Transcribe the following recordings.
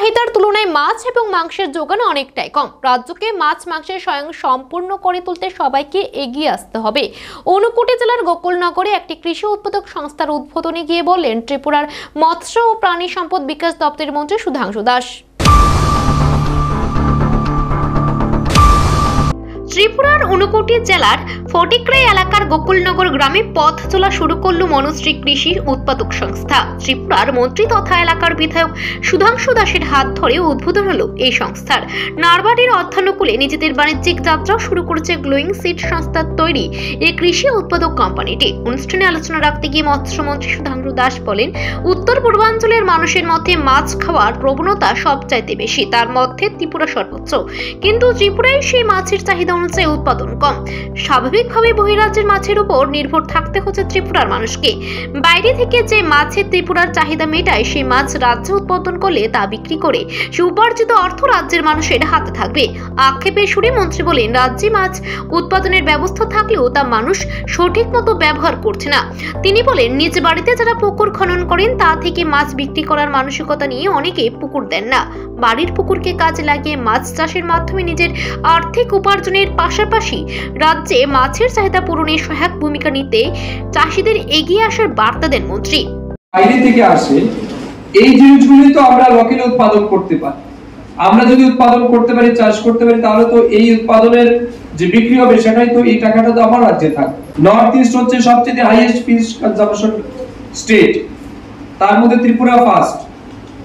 চাহিদার তুলনায় মাছ এবং মাংসের যোগান অনেকটাই কম। রাজ্যকে মাছ মাংসের স্বয়ং সম্পূর্ণ করে তুলতে সবাইকে এগিয়ে আসতে হবে। ঊনকোটি জেলার গোকুলনগরে একটি কৃষি উৎপাদক সংস্থার উদ্বোধনে গিয়ে বললেন ত্রিপুরার মৎস্য ও প্রাণী সম্পদ বিকাশ দপ্তরের মন্ত্রী সুধাংশু দাস। ত্রিপুরার ঊনকোটি জেলার ফটিকরাই এলাকার গোকুলনগর গ্রামে পথ চলা শুরু করল মনুশ্রী কৃষি উৎপাদক সংস্থা। ত্রিপুরার মন্ত্রী তথা এলাকার বিধায়ক সুধাংশু দাসের হাত ধরে উদ্বোধন হলো এই সংস্থার। নারবাড়ির অর্থানুকূলে নিজেদের বাণিজ্যিক যাত্রা শুরু করেছে গ্লোয়িং সিড সংস্থার তৈরি এই কৃষি উৎপাদক কোম্পানিটি। অনুষ্ঠানে আলোচনা রাখতে গিয়ে মৎস্যমন্ত্রী সুধাংশু দাস বলেন, উত্তর পূর্বাঞ্চলের মানুষের মধ্যে মাছ খাওয়ার প্রবণতা সবচাইতে বেশি, তার মধ্যে ত্রিপুরা সর্বোচ্চ। কিন্তু ত্রিপুরায় সেই মাছের চাহিদা অনুযায়ী উৎপাদন কম। স্বাভাবিকভাবে বহিরাজ্যের মাছের উপর নির্ভর থাকতে হচ্ছে ত্রিপুরার মানুষকে। বাইরে থেকে যে মাছের ত্রিপুরার চাহিদা মেটায় সেই মাছ রাজ্যে উৎপাদন করলে তা বিক্রি করে সে উপার্জিত অর্থ রাজ্যের মানুষের হাতে থাকবে। আক্ষেপের সুরে মন্ত্রী বলেন, রাজ্যে মাছ উৎপাদনের ব্যবস্থা থাকলেও তা মানুষ সঠিক মতো ব্যবহার করছে না। তিনি বলেন, নিজ বাড়িতে যারা পুকুর খনন করেন তা থেকে মাছ বিক্রি করার মানসিকতা নিয়ে অনেকে পুকুর দেন না। বাড়ির পুকুরকে কাজে লাগিয়ে মাছ চাষের মাধ্যমে নিজের আর্থিক উপার্জনের পাশাপাশি রাজ্যে মাছের চাহিদা পূরণে সহায়ক ভূমিকা নিতে চাষিদের এগিয়ে আসার বার্তা দেন মন্ত্রী। বাইরে থেকে আসে এই জিনিসগুলোই তো আমরা লোকালি উৎপাদন করতে পারি। আমরা যদি উৎপাদন করতে পারি, চাষ করতে পারি, তাহলে তো এই উৎপাদনের যে বিক্রি হবে সেটাই তো এই টাকাটা তো আমার রাজ্যে থাকবে। নর্থ ইস্ট হচ্ছে সবচেয়ে হাইয়েস্ট ফিশ কনজাম্পশন স্টেট, তার মধ্যে ত্রিপুরা ফার্স্ট।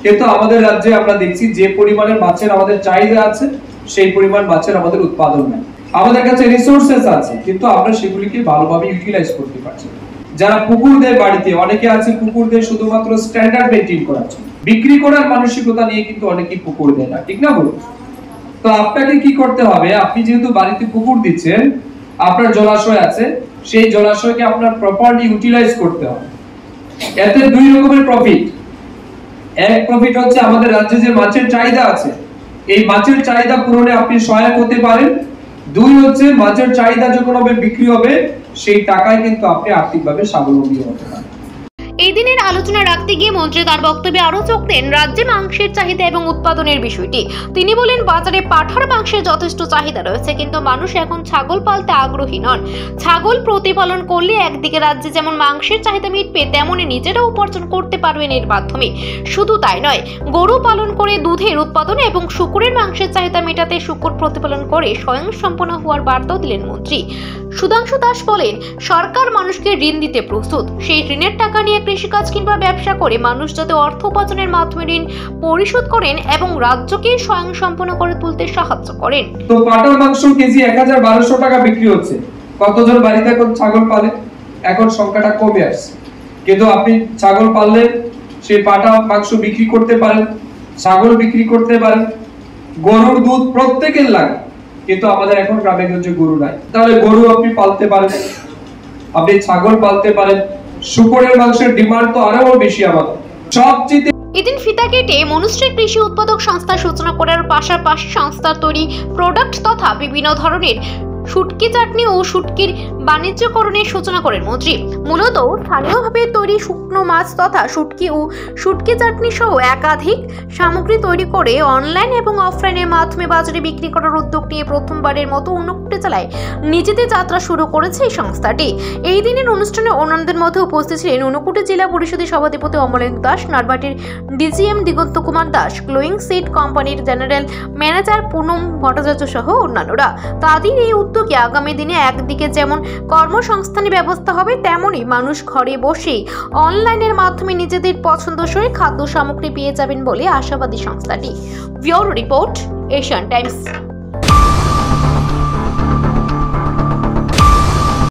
কিন্তু আমাদের রাজ্যে আমরা দেখছি যে পরিমাণের মাছের আমাদের চাহিদা আছে সেই পরিমাণ মাছের আমাদের উৎপাদন নেই। আমাদের কাছে রিসোর্সেস আছে কিন্তু আমরা সেগুলিকে ভালোভাবে ইউটিলাইজ করতে পারছি না। যারা পুকুর দেয় বাড়িতে, অনেকে আছে পুকুর দেয় শুধুমাত্র স্ট্যান্ডার্ড মেইনটেইন করার জন্য, বিক্রি করার মানসিকতা নিয়ে কিন্তু অনেকেই পুকুর দেয় না, ঠিক না বলুন? তো আপনাকে কি করতে হবে, আপনি যেহেতু বাড়িতে পুকুর দিচ্ছেন, আপনার জলাশয় আছে, সেই জলাশয়কে আপনার প্রপারলি ইউটিলাইজ করতে হবে। এতে দুই রকমের প্রফিট। এক প্রফিট হচ্ছে আমাদের রাজ্যে যে মাছের চাহিদা আছে এই মাছের চাহিদা পূরণে আপনি সহায়ক হতে পারেন। দুই হচ্ছে মাছের চাহিদা যখন হবে বিক্রি হবে সেই টাকায় কিন্তু আপনি আর্থিকভাবে স্বাবলম্বী হতে পারেন। এই দিনের আলোচনা রাখতে গিয়ে মন্ত্রী তার বক্তব্যে আরো চোখ দেন রাজ্যে মাংসের চাহিদা এবং উৎপাদনের বিষয়টি। তিনি বলেন, বাজারে পাঠার মাংসের যথেষ্ট চাহিদা রয়েছে কিন্তু মানুষ এখন ছাগল পালতে আগ্রহী নন। ছাগল প্রতিপালন করলে একদিকে রাজ্যে যেমন মাংসের চাহিদা মিটবে, তেমনি নিজেরাও উপার্জন করতে পারবেন এর মাধ্যমে। শুধু তাই নয়, গরু পালন করে দুধের উৎপাদন এবং শূকরের মাংসের চাহিদা মেটাতে শূকর প্রতিপালন করে স্বয়ং সম্পূর্ণ হওয়ার বার্তাও দিলেন মন্ত্রী। সুধাংশু দাস বলেন, সরকার মানুষকে ঋণ দিতে প্রস্তুত। সেই ঋণের টাকা নিয়ে কৃষিকাজ কিংবা ব্যবসা করে মানুষ যাতে অর্থ উপার্জনের মাধ্যমে ঋণ পরিশোধ করেন এবং রাজ্যকে স্বয়ং সম্পূর্ণ করে তুলতে সাহায্য করেন। তো পাটার মাংস কেজি ১,১২০০ টাকা বিক্রি হচ্ছে। কতজন বাড়িতে এখন ছাগল পালে? এখন সংখ্যাটা কমে আসছে। কিন্তু আপনি ছাগল পাললে সেই পাটা মাংস বিক্রি করতে পারেন, ছাগল বিক্রি করতে পারেন, গরুর দুধ প্রত্যেকের লাগে, কিন্তু আমাদের এখন গ্রামে গঞ্জে গরু নাই। তাহলে গরু আপনি পালতে পারেন, আপনি ছাগল পালতে পারেন। শূকরের মাংসের ডিমান্ড তো আরো বেশি আমাদের সবচেয়ে। এদিন ফিতা কেটে মনুশ্রী কৃষি উৎপাদক সংস্থার সূচনা করার পাশাপাশি সংস্থার তৈরি প্রোডাক্ট তথা বিভিন্ন ধরনের শুটকি চাটনি ও শুটকির বাণিজ্যকরণের সূচনা করেন মন্ত্রী। মূলত স্থানীয়ভাবে তৈরি শুকনো মাছ তথা শুটকি ও শুটকি চাটনি সহ একাধিক সামগ্রী তৈরি করে অনলাইন এবং অফলাইনের মাধ্যমে বাজারে বিক্রি করার উদ্যোগ নিয়ে প্রথমবারের মতো ঊনকোটি জেলায় নিজেদের যাত্রা শুরু করেছে এই সংস্থাটি। এই দিনের অনুষ্ঠানে অন্যান্যদের মধ্যে উপস্থিত ছিলেন ঊনকোটি জেলা পরিষদের সভাধিপতি অমলেন্দু দাস, নারবাটির ডিজিএম দিগন্ত কুমার দাস, গ্লোয়িং সিড কোম্পানির জেনারেল ম্যানেজার পুনম ভট্টাচার্য সহ অন্যান্যরা। তাদের এই উদ্যোগে আগামী দিনে একদিকে যেমন কর্মসংস্থানের ব্যবস্থা হবে, তেমনি মানুষ ঘরে বসে অনলাইনের মাধ্যমে নিজেদের পছন্দসই খাদ্য সামগ্রী পেয়ে যাবেন বলে আশাবাদী সংস্থাটি। Bureau report, Asian Times.